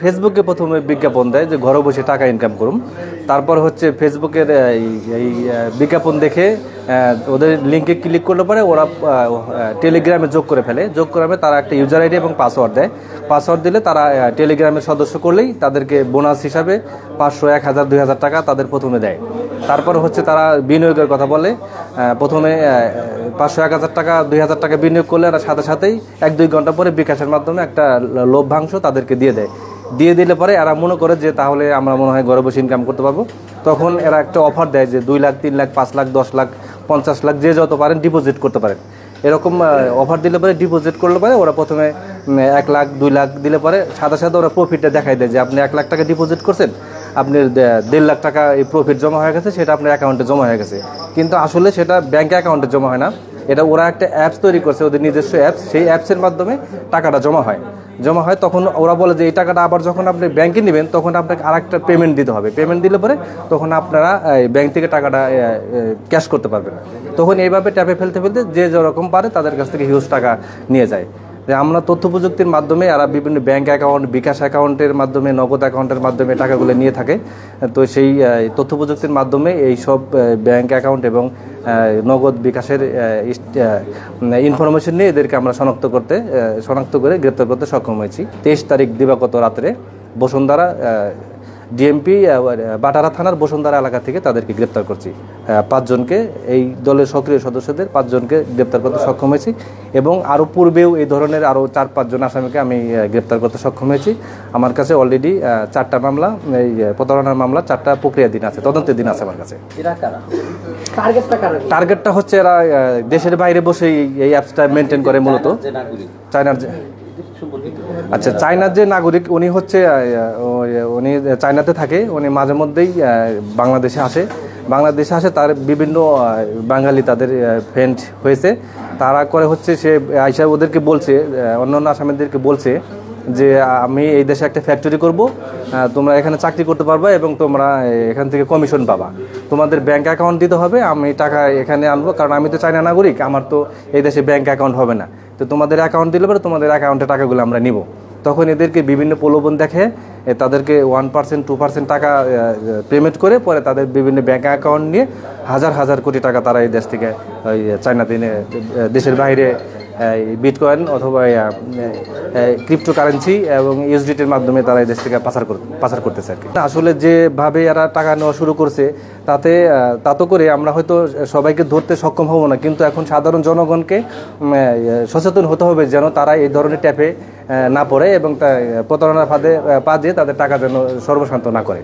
ফেসবুকে প্রথমে বিজ্ঞাপন দেয় যে ঘরে বসে টাকা ইনকাম করুন। তারপর হচ্ছে ফেসবুকের এই বিজ্ঞাপন দেখে ওদের লিঙ্কে ক্লিক করলে পরে ওরা টেলিগ্রামে যোগ করে ফেলে। যোগ করে তারা একটা ইউজার আইডি এবং পাসওয়ার্ড দেয়। পাসওয়ার্ড দিলে তারা টেলিগ্রামের সদস্য করলেই তাদেরকে বোনাস হিসাবে 500, 1000, 2000 টাকা তাদের প্রথমে দেয়। তারপর হচ্ছে তারা বিনিয়োগের কথা বলে। প্রথমে 500, 1000 টাকা, 2000 টাকা বিনিয়োগ করলে এরা সাথে সাথেই 1-2 ঘন্টা পরে বিকাশের মাধ্যমে একটা লভ্যাংশ তাদেরকে দিয়ে দেয়। দিয়ে দিলে পরে এরা মনে করে যে তাহলে আমরা মনে হয় ঘরে বসে ইনকাম করতে পারবো। তখন এরা একটা অফার দেয় যে 2 লাখ, 3 লাখ, 5 লাখ, 10 লাখ, 50 লাখ, যে যত পারেন ডিপোজিট করতে পারেন। এরকম অফার দিলে পরে ডিপোজিট করলে পরে ওরা প্রথমে 1 লাখ, 2 লাখ দিলে পরে সাথে সাথে ওরা প্রফিটটা দেখাই দেয় যে আপনি 1 লাখ টাকা ডিপোজিট করছেন, আপনার 1.5 লাখ টাকা এই প্রফিট জমা হয়ে গেছে, সেটা আপনার অ্যাকাউন্টে জমা হয়ে গেছে। কিন্তু আসলে সেটা ব্যাঙ্ক অ্যাকাউন্টে জমা হয় না। এটা ওরা একটা অ্যাপস তৈরি করছে, ওদের নিজস্ব অ্যাপস। সেই অ্যাপসের মাধ্যমে টাকাটা জমা হয়। তখন ওরা বলে যে এই টাকাটা আবার যখন আপনি ব্যাংকে নেবেন তখন আপনাকে আরেকটা পেমেন্ট দিতে হবে। পেমেন্ট দিলে পরে তখন আপনারা ব্যাংক থেকে টাকাটা ক্যাশ করতে পারবেন। তখন এইভাবে ট্যাপে ফেলতে ফেলতে যে যেরকম পারে তাদের কাছ থেকে হিউজ টাকা নিয়ে যায়। যে আমরা তথ্য প্রযুক্তির মাধ্যমে এরা বিভিন্ন ব্যাংক অ্যাকাউন্ট, বিকাশ অ্যাকাউন্টের মাধ্যমে, নগদ অ্যাকাউন্টের মাধ্যমে টাকাগুলো নিয়ে থাকে। তো সেই তথ্য প্রযুক্তির মাধ্যমে এই সব ব্যাংক অ্যাকাউন্ট এবং নগদ বিকাশের ইনফরমেশন নিয়ে এদেরকে আমরা শনাক্ত করে গ্রেপ্তার করতে সক্ষম হয়েছি। 23 তারিখ দিবাগত রাত্রে বসুন্ধরা ডিএমপি বাটারা থানার বসুন্ধরা এলাকা থেকে তাদেরকে গ্রেপ্তার করছি। 5 জনকে, এই দলের সক্রিয় সদস্যদের 5 জনকে গ্রেপ্তার করতে সক্ষম হয়েছি। এবং আরও পূর্বেও এই ধরনের আরও 4-5 জন আসামিকে আমি গ্রেপ্তার করতে সক্ষম হয়েছি। আমার কাছে অলরেডি 4টা মামলা, এই প্রতারণার মামলা 4টা প্রক্রিয়াধীন আছে, তদন্তের দিন আছে আমার কাছে। টার্গেটটা হচ্ছে এরা দেশের বাইরে বসে এই অ্যাপসটা মেনটেন করে। মূলত চায়নার চায়নার যে নাগরিক, উনি চায়নাতে থাকে। উনি মাঝে মধ্যেই বাংলাদেশে আসে। তার বিভিন্ন বাঙালি তাদের ফ্রেন্ড হয়েছে। তারা করে হচ্ছে সে আইসা ওদেরকে বলছে, অন্যান্য আসামিদেরকে বলছে যে আমি এই দেশে একটা ফ্যাক্টরি করব, তোমরা এখানে চাকরি করতে পারবা এবং তোমরা এখান থেকে কমিশন পাবা। তোমাদের ব্যাংক অ্যাকাউন্ট দিতে হবে, আমি টাকা এখানে আনবো, কারণ আমি তো চায়না নাগরিক, আমার তো এই দেশে ব্যাংক অ্যাকাউন্ট হবে না। তো তোমাদের অ্যাকাউন্ট দিলে পরে তোমাদের অ্যাকাউন্টে টাকাগুলো আমরা নিব। তখন এদেরকে বিভিন্ন প্রলোভন দেখে তাদেরকে 1%, 2% টাকা পেমেন্ট করে পরে তাদের বিভিন্ন ব্যাংক অ্যাকাউন্ট নিয়ে হাজার হাজার কোটি টাকা তারা এই দেশ থেকে চায়নাতে দেশের বাইরে বিটকয়েন অথবা ক্রিপ্টোকারেন্সি এবং ইউএসডিটির মাধ্যমে তারা এই দেশ থেকে পাচার করতেছে আর কি। আসলে যেভাবে এরা টাকা নেওয়া শুরু করছে তাতে করে আমরা হয়তো সবাইকে ধরতে সক্ষম হব না, কিন্তু এখন সাধারণ জনগণকে সচেতন হতে হবে যেন তারা এই ধরনের ট্যাপে না পড়ে এবং প্রতারণার ফাঁদে পা দিয়ে তাদের টাকা যেন সর্বশান্ত না করে।